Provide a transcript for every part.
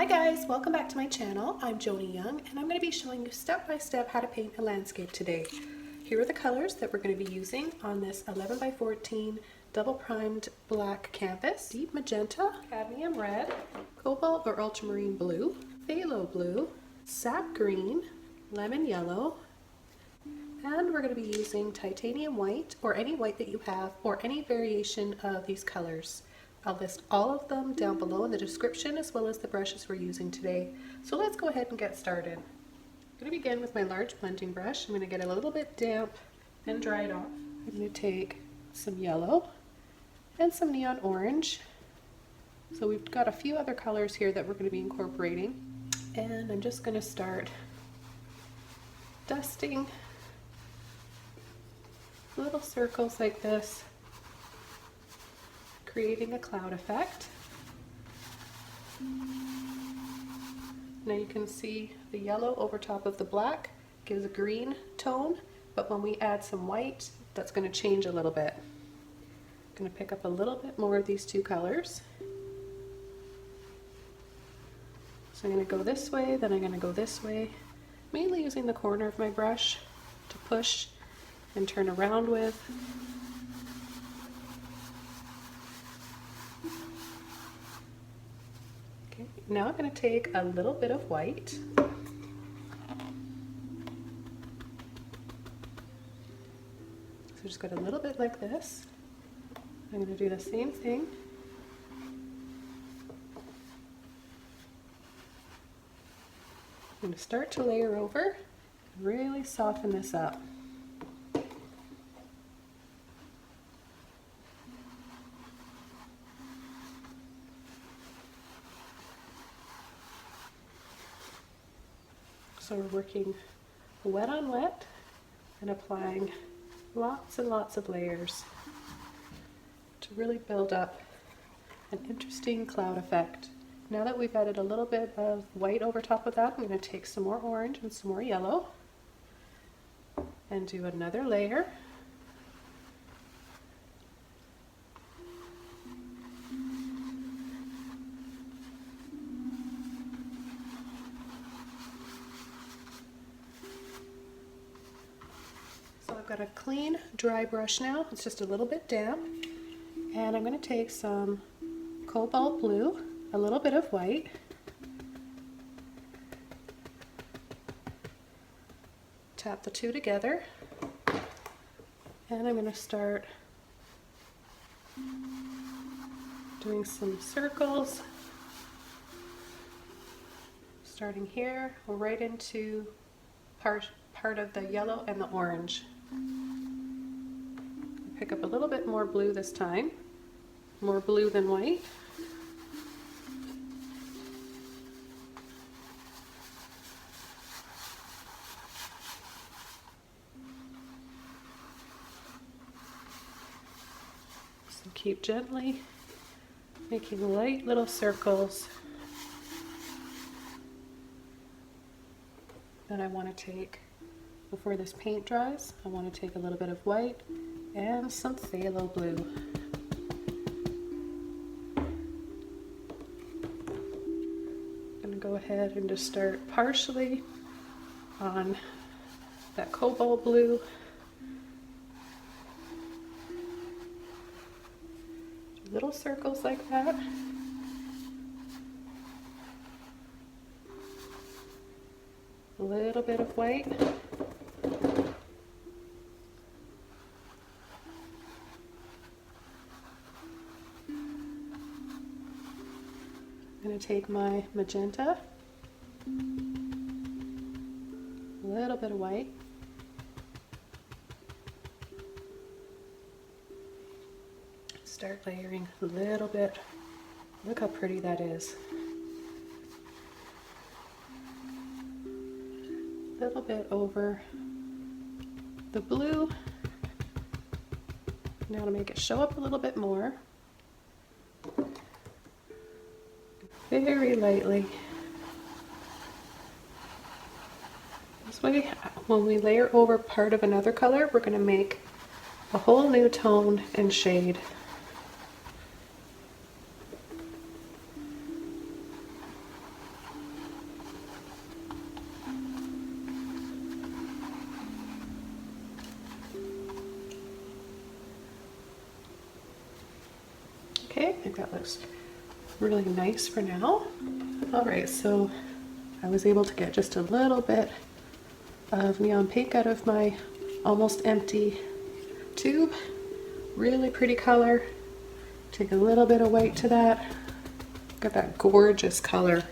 Hi guys, welcome back to my channel. I'm Joni Young and I'm going to be showing you step by step how to paint a landscape today. Here are the colors that we're going to be using on this 11 by 14 double primed black canvas. Deep magenta, cadmium red, cobalt or ultramarine blue, phthalo blue, sap green, lemon yellow, and we're going to be using titanium white or any white that you have or any variation of these colors. I'll list all of them down below in the description as well as the brushes we're using today. So let's go ahead and get started. I'm going to begin with my large blending brush. I'm going to get a little bit damp and dry it off. I'm going to take some yellow and some neon orange. So we've got a few other colors here that we're going to be incorporating. And I'm just going to start dusting little circles like this, creating a cloud effect. Now you can see the yellow over top of the black gives a green tone, but when we add some white, that's going to change a little bit. I'm going to pick up a little bit more of these two colors. So I'm going to go this way, then I'm going to go this way, mainly using the corner of my brush to push and turn around with. Okay, now I'm going to take a little bit of white. So just got a little bit like this. I'm going to do the same thing. I'm going to start to layer over and really soften this up. So we're working wet on wet and applying lots and lots of layers to really build up an interesting cloud effect. Now that we've added a little bit of white over top of that, I'm going to take some more orange and some more yellow and do another layer. I've got a clean, dry brush now. It's just a little bit damp. And I'm going to take some cobalt blue, a little bit of white, tap the two together, and I'm going to start doing some circles, starting here, right into part of the yellow and the orange. Pick up a little bit more blue this time, more blue than white. So keep gently making light little circles. Then I want to take, before this paint dries, I want to take a little bit of white and some phthalo blue. I'm going to go ahead and just start partially on that cobalt blue. Little circles like that. A little bit of white. I'm going to take my magenta, a little bit of white, start layering a little bit. Look how pretty that is. A little bit over the blue. Now to make it show up a little bit more. Very lightly. This way, when we layer over part of another color, we're going to make a whole new tone and shade. Okay, I think that looks really nice for now. All right, so I was able to get just a little bit of neon pink out of my almost empty tube. Really pretty color. Take a little bit of white to that. Got that gorgeous color.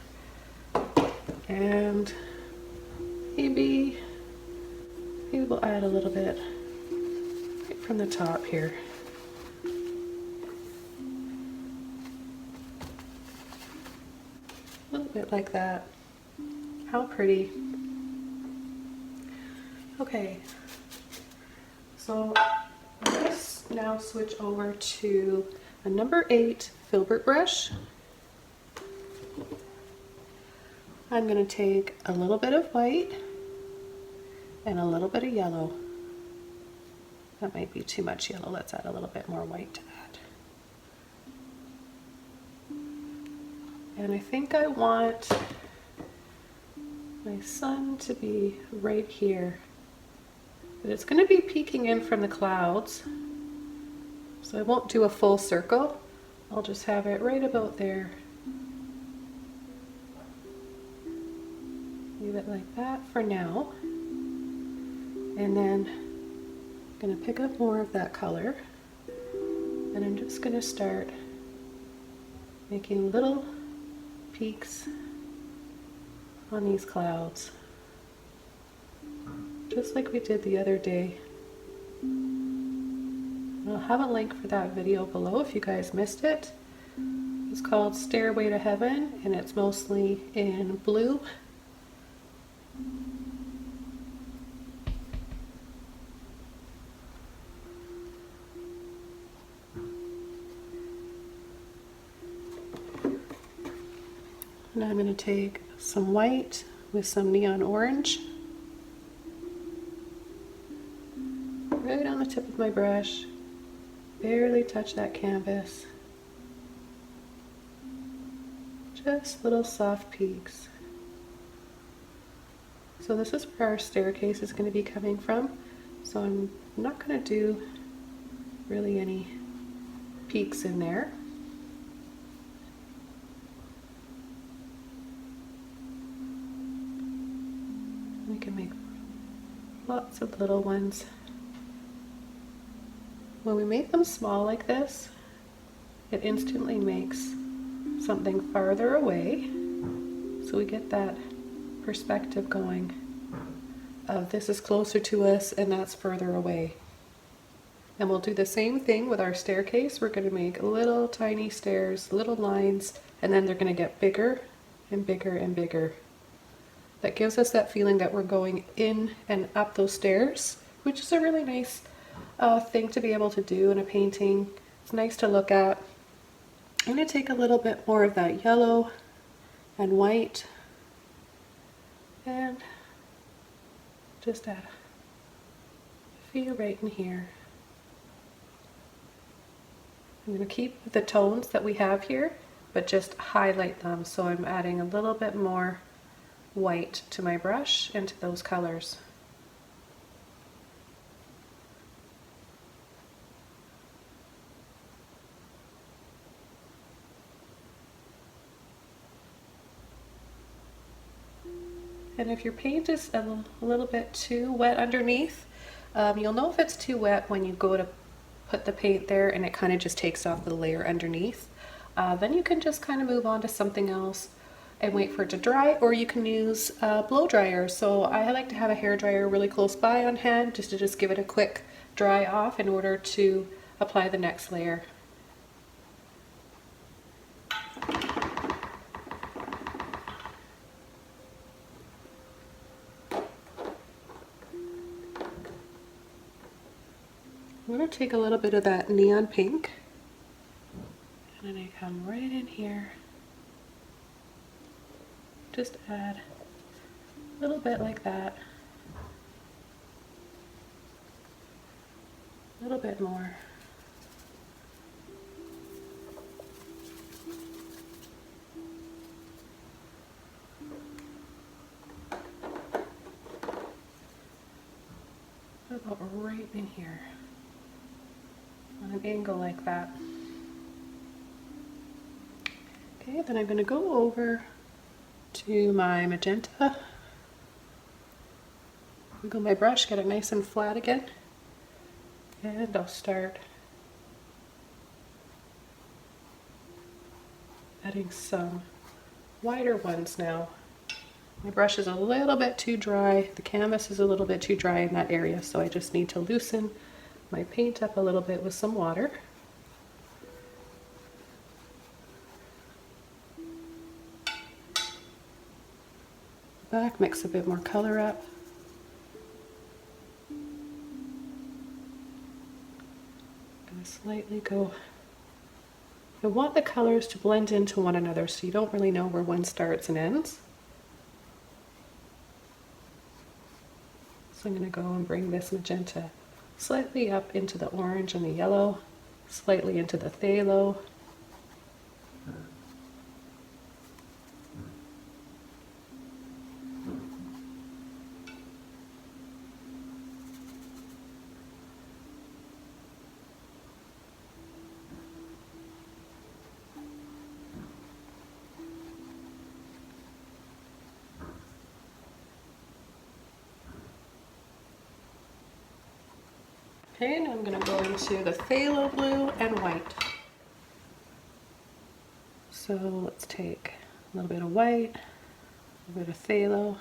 And maybe we'll add a little bit right from the top here. A little bit like that. How pretty. Okay, so let's now switch over to a number 8 Filbert brush. I'm going to take a little bit of white and a little bit of yellow. That might be too much yellow. Let's add a little bit more white to that. And I think I want my sun to be right here. But it's going to be peeking in from the clouds. So I won't do a full circle. I'll just have it right about there. Leave it like that for now. And then I'm going to pick up more of that color. And I'm just going to start making little peaks on these clouds. Just like we did the other day. I'll have a link for that video below if you guys missed it. It's called Stairway to Heaven and it's mostly in blue. And I'm going to take some white with some neon orange. Right on the tip of my brush. Barely touch that canvas. Just little soft peaks. So this is where our staircase is going to be coming from. So I'm not going to do really any peaks in there. We can make lots of little ones. When we make them small like this, it instantly makes something farther away. So we get that perspective going of this is closer to us and that's further away. And we'll do the same thing with our staircase. We're going to make little tiny stairs, little lines, and then they're going to get bigger and bigger and bigger. That gives us that feeling that we're going in and up those stairs, which is a really nice thing to be able to do in a painting. It's nice to look at. I'm going to take a little bit more of that yellow and white and just add a few right in here. I'm going to keep the tones that we have here, but just highlight them. So I'm adding a little bit more white to my brush and to those colors. And if your paint is a little bit too wet underneath, you'll know if it's too wet when you go to put the paint there and it kind of just takes off the layer underneath. Then you can just kind of move on to something else and wait for it to dry, or you can use a blow dryer. So I like to have a hair dryer really close by on hand just to give it a quick dry off in order to apply the next layer. I'm going to take a little bit of that neon pink and then I come right in here. Just add a little bit like that. A little bit more. About right in here. On an angle like that. Okay, then I'm going to go over to my magenta. Wiggle my brush, get it nice and flat again. And I'll start adding some wider ones now. My brush is a little bit too dry. The canvas is a little bit too dry in that area, so I just need to loosen my paint up a little bit with some water. Back, mix a bit more color up. Gonna slightly go. I want the colors to blend into one another so you don't really know where one starts and ends. So I'm going to go and bring this magenta slightly up into the orange and the yellow, slightly into the phthalo. Okay, now I'm going to go into the phthalo blue and white. So let's take a little bit of white, a little bit of phthalo.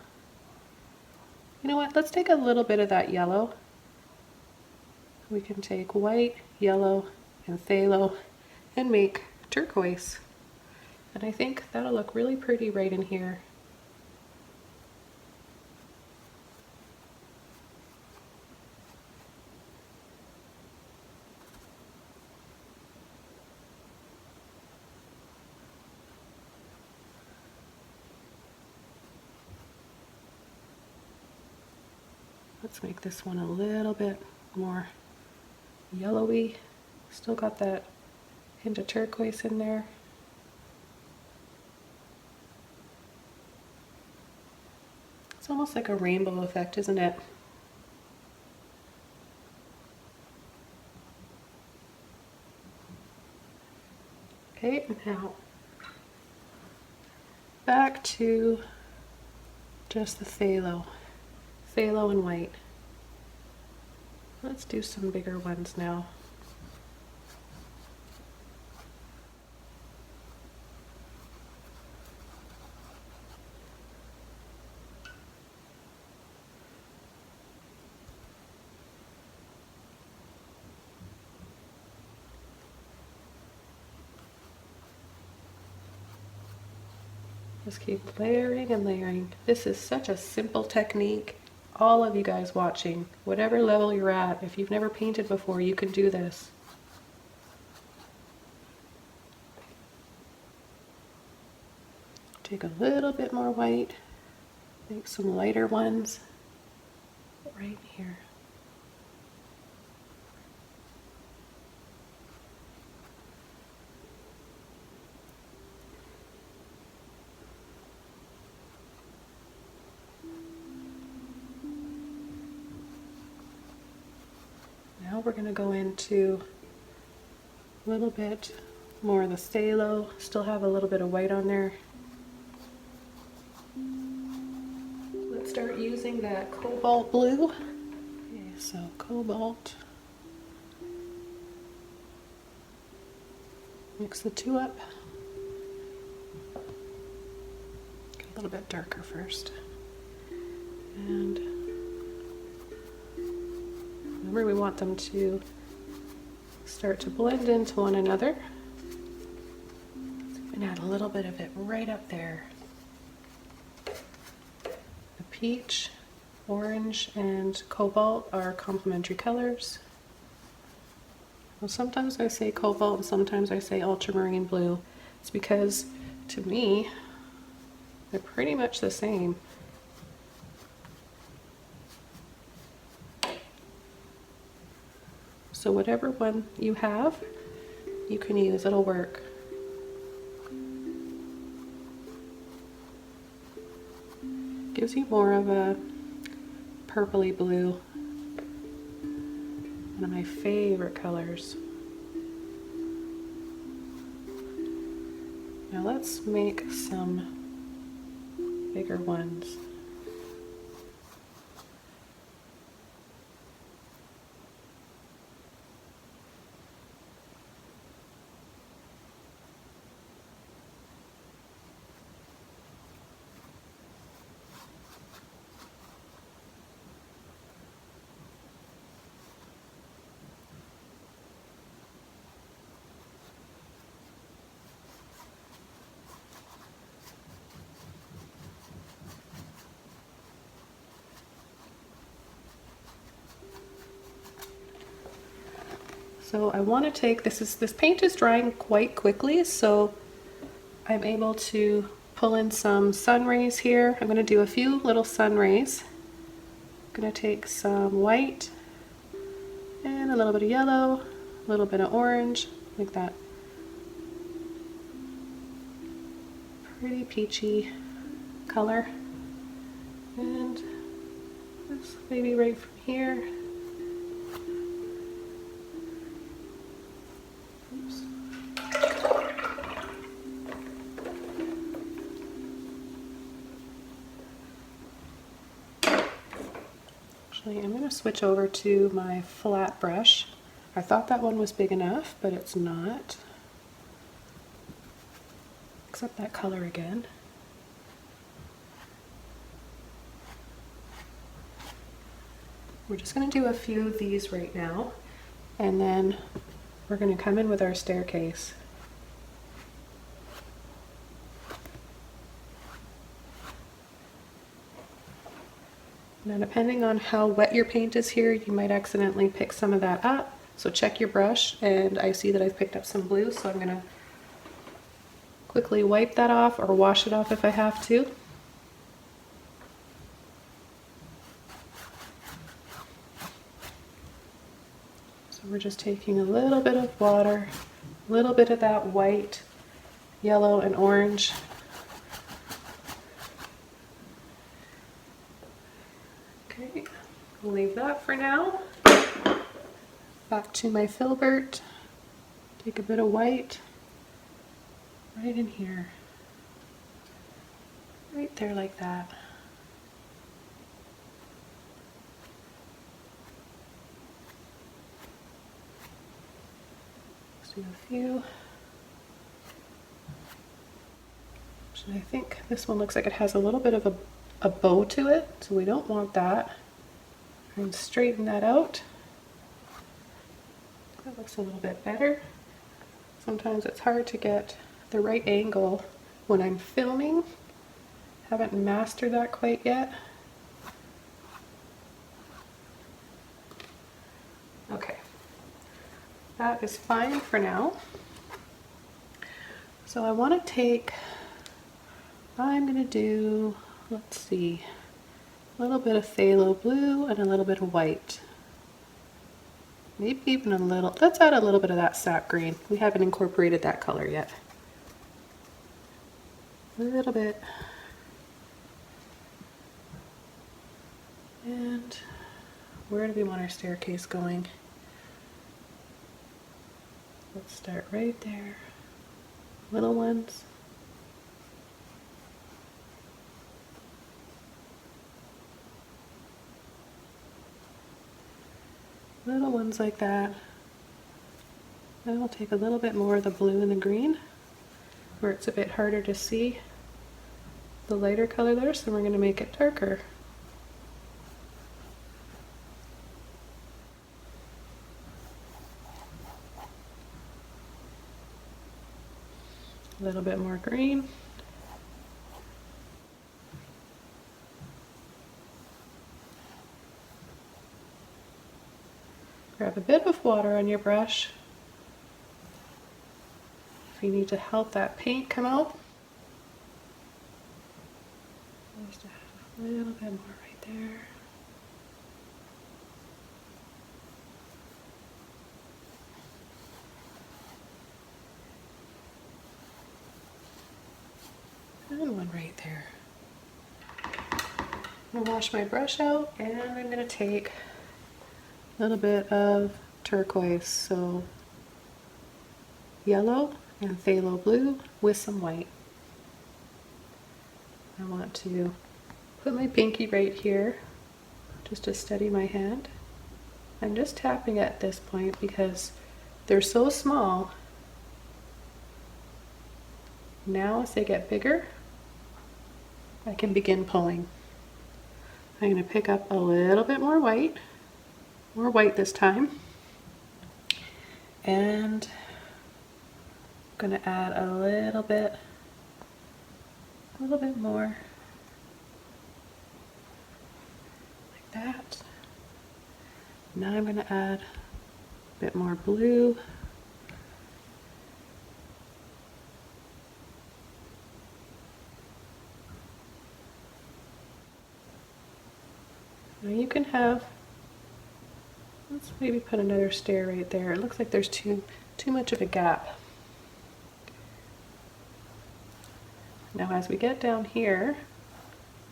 You know what, let's take a little bit of that yellow. We can take white, yellow, and phthalo and make turquoise. And I think that'll look really pretty right in here. Let's make this one a little bit more yellowy. Still got that hint of turquoise in there. It's almost like a rainbow effect, isn't it? Okay, now back to just the phthalo and white. Let's do some bigger ones now. Just keep layering and layering. This is such a simple technique. All of you guys watching, whatever level you're at, if you've never painted before, you can do this. Take a little bit more white, make some lighter ones right here. Now we're going to go into a little bit more of the phthalo, still have a little bit of white on there. Let's start using that cobalt blue. Okay, so cobalt. Mix the two up. Get a little bit darker first. And remember, we want them to start to blend into one another. And add a little bit of it right up there. The peach, orange, and cobalt are complementary colors. Well, sometimes I say cobalt and sometimes I say ultramarine blue. It's because, to me, they're pretty much the same. So whatever one you have, you can use, it'll work. Gives you more of a purpley blue. One of my favorite colors. Now let's make some bigger ones. So I want to take, this paint is drying quite quickly, so I'm able to pull in some sun rays here. I'm going to do a few little sun rays. I'm going to take some white and a little bit of yellow, a little bit of orange, like that. Pretty peachy color. And this maybe right from here. I'm going to switch over to my flat brush. I thought that one was big enough, but it's not. Except that color again. We're just going to do a few of these right now, and then we're going to come in with our staircase. Now, depending on how wet your paint is here, you might accidentally pick some of that up. So check your brush, and I see that I've picked up some blue, so I'm going to quickly wipe that off or wash it off if I have to. So we're just taking a little bit of water, a little bit of that white, yellow, and orange. Okay, we'll leave that for now. Back to my Filbert. Take a bit of white right in here. Right there like that. Let's do a few. Actually, I think this one looks like it has a little bit of a bow to it, so we don't want that. And straighten that out. That looks a little bit better. Sometimes it's hard to get the right angle when I'm filming. Haven't mastered that quite yet. Okay, that is fine for now. So I want to take, I'm going to do, let's see, a little bit of phthalo blue and a little bit of white. Maybe even a little, let's add a little bit of that sap green. We haven't incorporated that color yet. A little bit. And where do we want our staircase going? Let's start right there. Little ones. Little ones like that. Then we'll take a little bit more of the blue and the green where it's a bit harder to see the lighter color there, so we're going to make it darker. A little bit more green. Grab a bit of water on your brush if you need to help that paint come out. Just a little bit more right there. And one right there. I'm going to wash my brush out, and I'm going to take a little bit of turquoise, so yellow and phthalo blue with some white. I want to put my pinky right here just to steady my hand. I'm just tapping at this point because they're so small. Now as they get bigger, I can begin pulling. I'm going to pick up a little bit more white this time, and I'm going to add a little bit more, like that. Now I'm going to add a bit more blue. Now you can have, let's maybe put another stair right there. It looks like there's too much of a gap. Now as we get down here,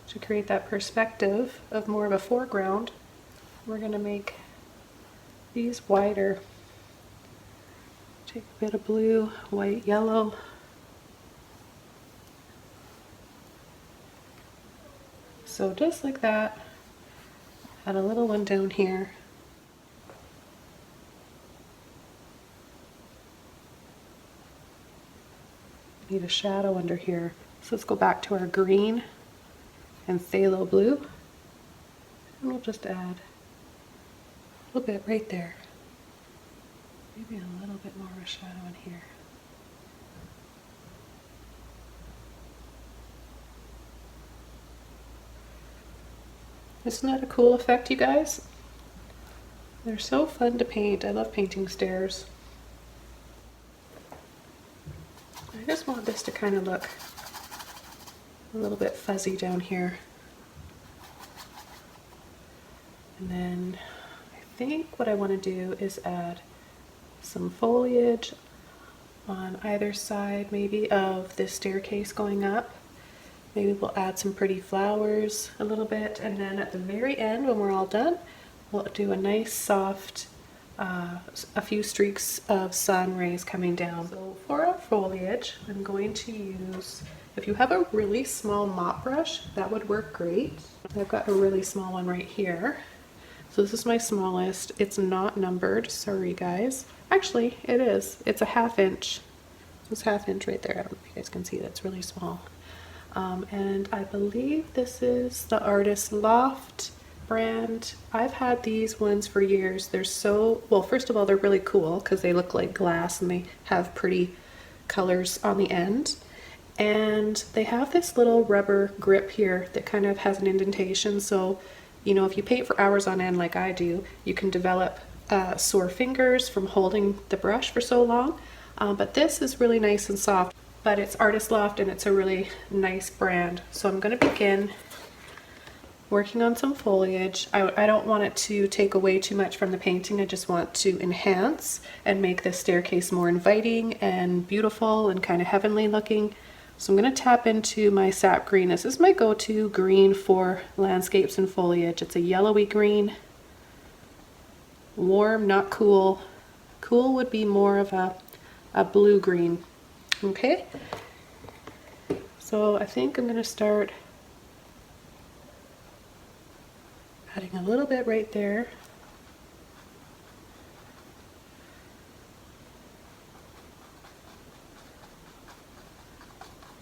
to create that perspective of more of a foreground, we're going to make these wider. Take a bit of blue, white, yellow. So just like that. Add a little one down here. Need a shadow under here. So let's go back to our green and phthalo blue. And we'll just add a little bit right there. Maybe a little bit more of a shadow in here. Isn't that a cool effect, you guys? They're so fun to paint. I love painting stairs. I just want this to kind of look a little bit fuzzy down here. And then I think what I want to do is add some foliage on either side, maybe, of this staircase going up. Maybe we'll add some pretty flowers a little bit, and then at the very end, when we're all done, we'll do a nice soft, a few streaks of sun rays coming down. So for our foliage, I'm going to use, if you have a really small mop brush, that would work great. I've got a really small one right here. So this is my smallest. It's not numbered, sorry guys. Actually, it is. It's a 1/2 inch. It's 1/2 inch right there. I don't know if you guys can see, that's really small. And I believe this is the Artist Loft brand. I've had these ones for years. They're so, well, first of all, they're really cool because they look like glass and they have pretty colors on the end. And they have this little rubber grip here that kind of has an indentation. So, you know, if you paint for hours on end like I do, you can develop sore fingers from holding the brush for so long. But this is really nice and soft. But it's Artist Loft and it's a really nice brand. So I'm going to begin working on some foliage. I don't want it to take away too much from the painting. I just want to enhance and make this staircase more inviting and beautiful and kind of heavenly looking. So I'm going to tap into my sap green. This is my go-to green for landscapes and foliage. It's a yellowy green. Warm, not cool. Cool would be more of a blue green. Okay, so I think I'm going to start adding a little bit right there.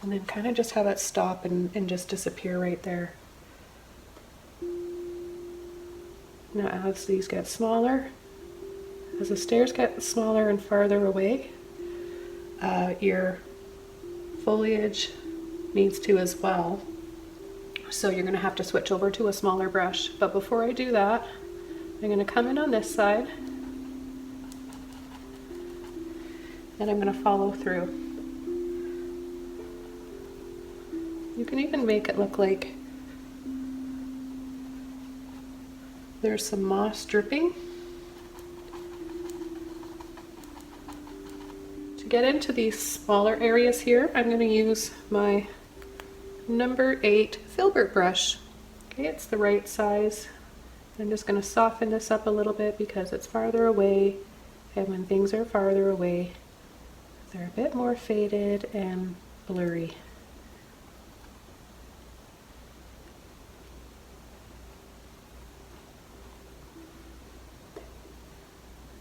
And then kind of just have it stop and just disappear right there. Now as these get smaller, as the stairs get smaller and farther away, your foliage needs to as well. So you're going to have to switch over to a smaller brush. But before I do that, I'm going to come in on this side and I'm going to follow through. You can even make it look like there's some moss dripping. Get into these smaller areas here, I'm going to use my number 8 Filbert brush. Okay, it's the right size. I'm just going to soften this up a little bit because it's farther away, and when things are farther away, They're a bit more faded and blurry.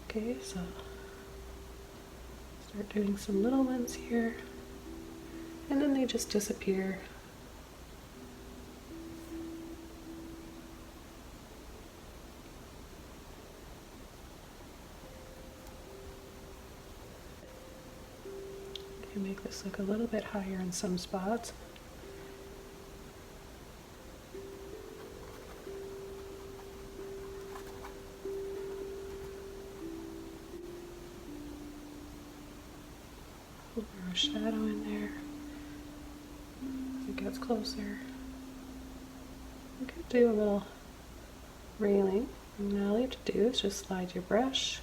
Okay, so start doing some little ones here, and then they just disappear. You can make this look a little bit higher in some spots. A shadow in there as it gets closer. You could do a little railing, and all you have to do is just slide your brush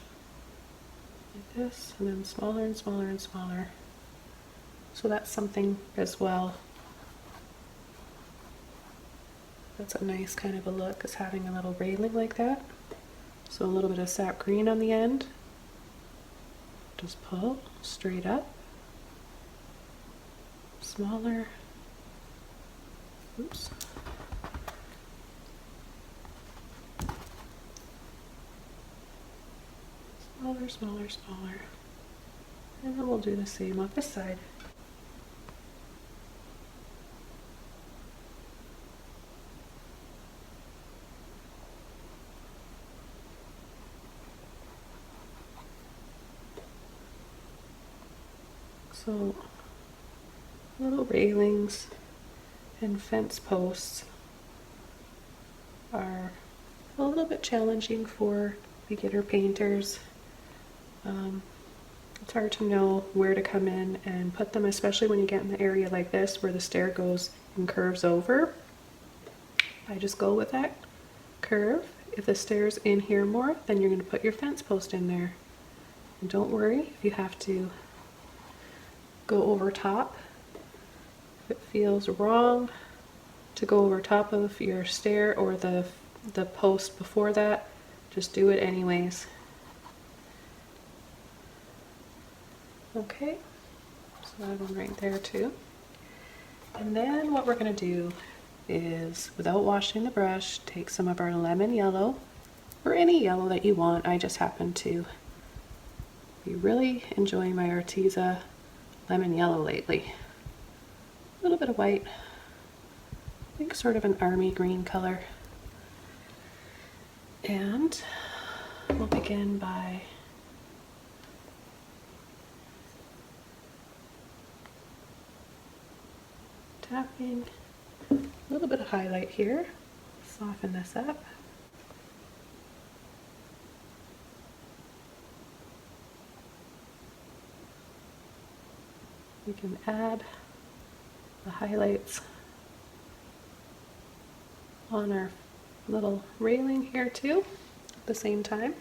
like this, and then smaller and smaller and smaller. So that's something as well. That's a nice kind of a look, is having a little railing like that. So a little bit of sap green on the end. Just pull straight up. Smaller. Oops. Smaller, smaller, smaller. And then we'll do the same on this side. So little railings and fence posts are a little bit challenging for beginner painters. It's hard to know where to come in and put them, especially when you get in the area like this where the stair goes and curves over. I just go with that curve. If the stair's in here more, then you're going to put your fence post in there. And don't worry if you have to go over top. If it feels wrong to go over top of your stair or the post before that, just do it anyways. Okay, so that one right there too. And then what we're going to do is, without washing the brush, take some of our lemon yellow, or any yellow that you want. I just happen to be really enjoying my Arteza lemon yellow lately. A little bit of white, I think sort of an army green color. And we'll begin by tapping a little bit of highlight here, soften this up. We can add the highlights on our little railing here too at the same time.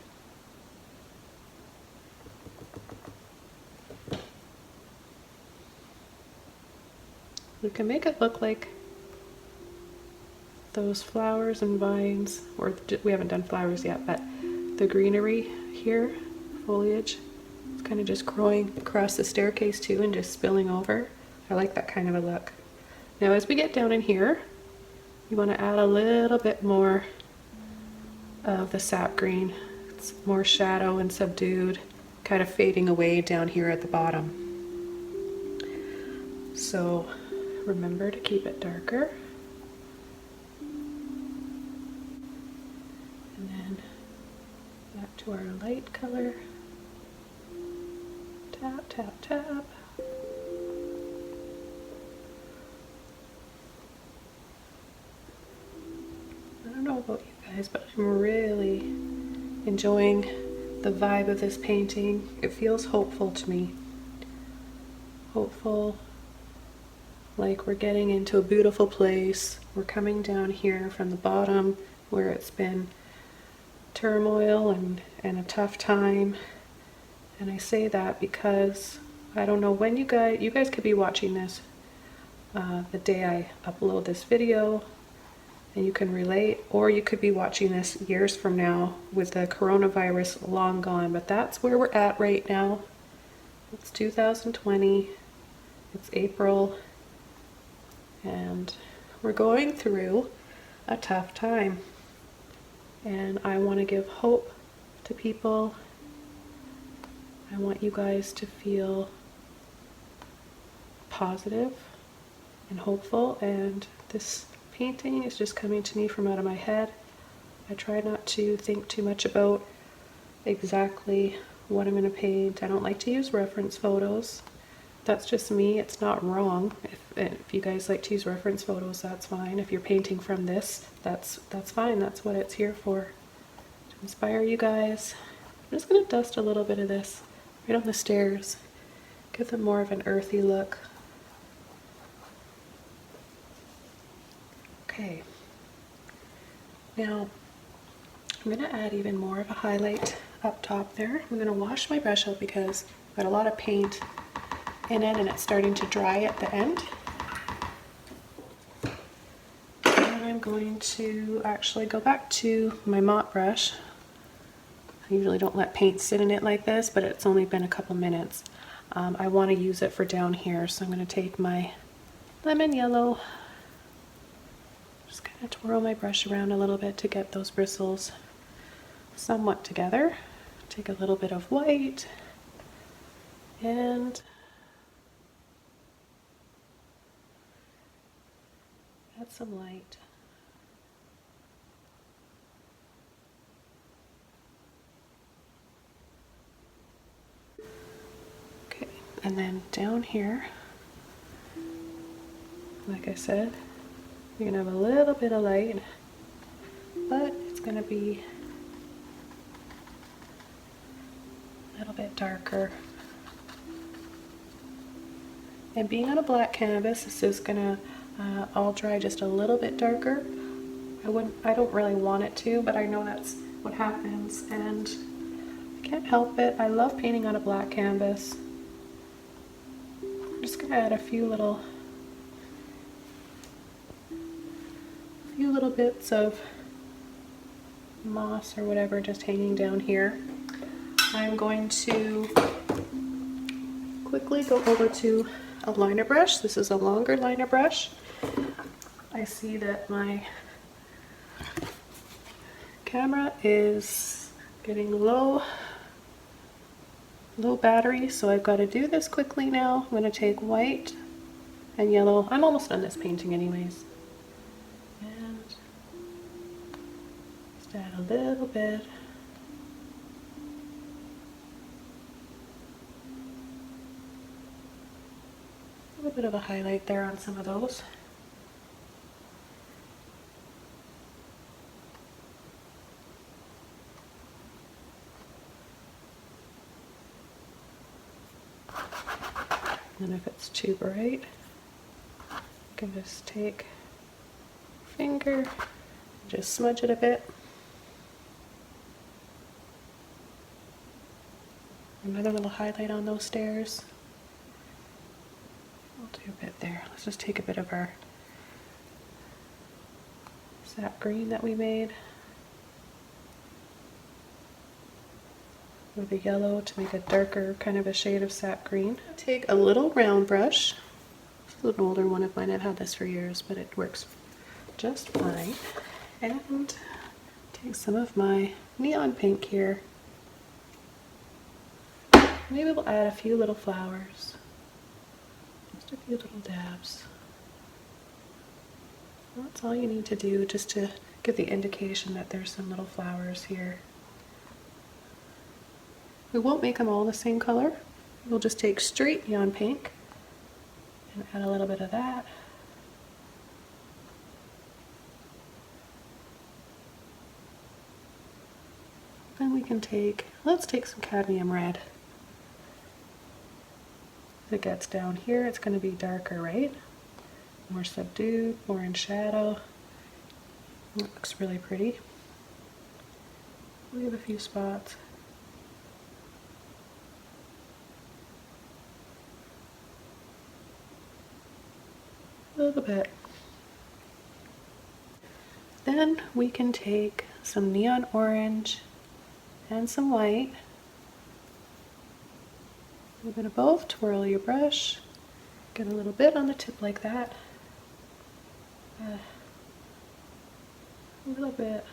We can make it look like those flowers and vines, or we haven't done flowers yet, but the greenery here, foliage, it's kind of just growing across the staircase too and just spilling over. I like that kind of a look. Now as we get down in here, you want to add a little bit more of the sap green. It's more shadow and subdued, kind of fading away down here at the bottom. So remember to keep it darker. And then back to our light color. Tap, tap, tap. I don't know about you guys, but I'm really enjoying the vibe of this painting. It feels hopeful to me. Hopeful, like we're getting into a beautiful place. We're coming down here from the bottom where it's been turmoil and a tough time. And I say that because I don't know when you guys could be watching this the day I upload this video, and you can relate, or you could be watching this years from now with the coronavirus long gone. But that's where we're at right now. It's 2020, it's April, and we're going through a tough time. And I want to give hope to people. I want you guys to feel positive and hopeful, and this painting is just coming to me from out of my head. I try not to think too much about exactly what I'm going to paint. I don't like to use reference photos. That's just me. It's not wrong. If you guys like to use reference photos, that's fine. If you're painting from this, that's fine. That's what it's here for, to inspire you guys. I'm just going to dust a little bit of this right on the stairs. Give them more of an earthy look. Okay. Now, I'm going to add even more of a highlight up top there. I'm going to wash my brush out because I've got a lot of paint in it and it's starting to dry at the end. And I'm going to actually go back to my mop brush. I usually don't let paint sit in it like this, but it's only been a couple minutes. I want to use it for down here, so I'm going to take my lemon yellow, just kind of twirl my brush around a little bit to get those bristles somewhat together. Take a little bit of white and add some light. Okay, and then down here, like I said, you're gonna have a little bit of light, but it's gonna be a little bit darker. And being on a black canvas, this is gonna all dry just a little bit darker. I don't really want it to, but I know that's what happens, and I can't help it. I love painting on a black canvas. I'm just gonna add a few little bits of moss or whatever just hanging down here. I'm going to quickly go over to a liner brush. This is a longer liner brush. I see that my camera is getting low battery, so I've got to do this quickly now. I'm going to take white and yellow. I'm almost done this painting anyways. And just add a little bit. A little bit of a highlight there on some of those. And if it's too bright, you can just take a finger and just smudge it a bit. Another little highlight on those stairs. I'll do a bit there. Let's just take a bit of our sap green that we made with the yellow to make a darker kind of a shade of sap green. Take a little round brush. This is an older one of mine. I've had this for years, but it works just fine. And take some of my neon pink here. Maybe we'll add a few little flowers. Just a few little dabs. That's all you need to do, just to give the indication that there's some little flowers here. We won't make them all the same color. We'll just take straight neon pink and add a little bit of that. Then we can let's take some cadmium red. As it gets down here, it's going to be darker, right? More subdued, more in shadow. It looks really pretty. We have a few spots. A little bit. Then we can take some neon orange and some white. A little bit of both. Twirl your brush. Get a little bit on the tip like that. A little bit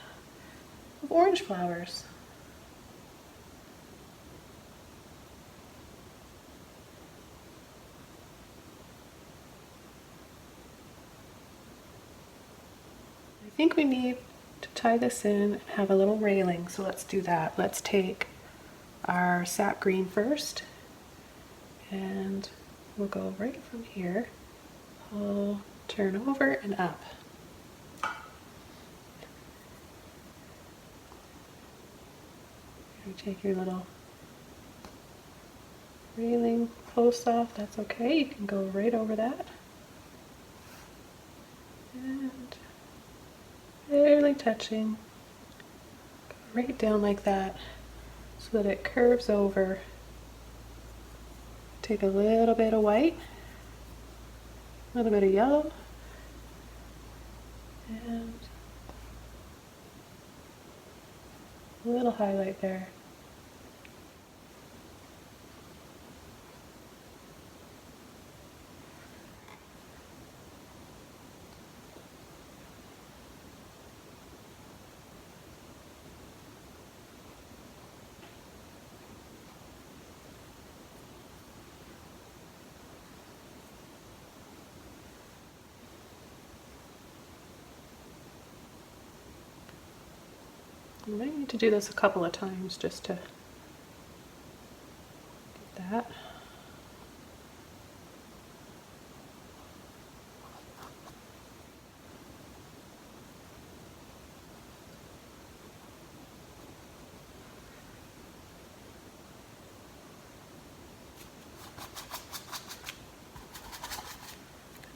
of orange flowers. I think we need to tie this in and have a little railing, so let's do that. Let's take our sap green first, and we'll go right from here, pull, turn over and up. You take your little railing post off, that's okay, you can go right over that. And barely touching, go right down like that so that it curves over. Take a little bit of white, a little bit of yellow, and a little highlight there. You might need to do this a couple of times just to get that.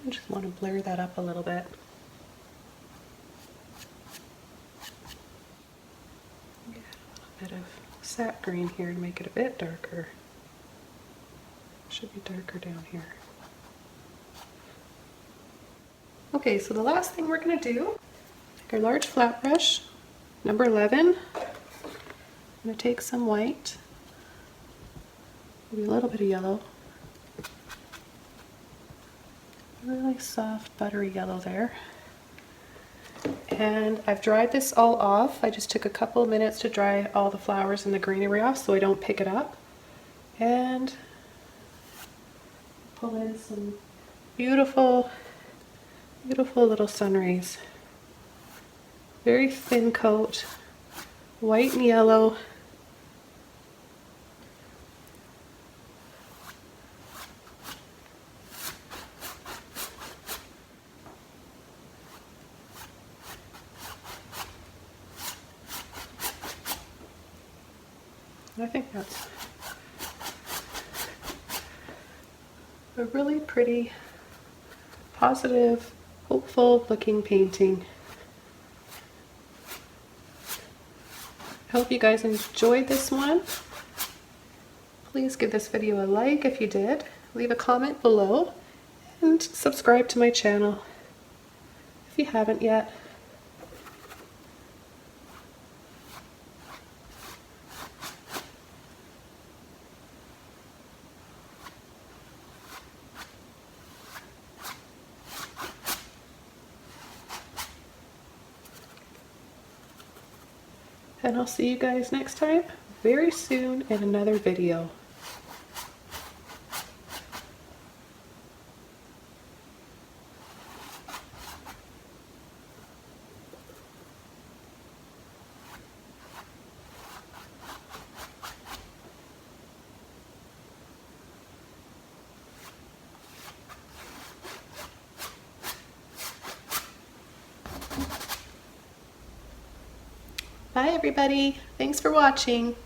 I just want to blur that up a little bit. Bit of sap green here to make it a bit darker. Should be darker down here. Okay, so the last thing we're going to do, take our large flat brush, number 11. I'm going to take some white, maybe a little bit of yellow, really soft buttery yellow there. And I've dried this all off. I just took a couple of minutes to dry all the flowers and the greenery off so I don't pick it up. And pull in some beautiful, beautiful little sun rays. Very thin coat, white and yellow. I think that's a really pretty, positive, hopeful looking painting. I hope you guys enjoyed this one. Please give this video a like if you did, leave a comment below, and subscribe to my channel if you haven't yet. And I'll see you guys next time, very soon, in another video. Bye everybody, thanks for watching.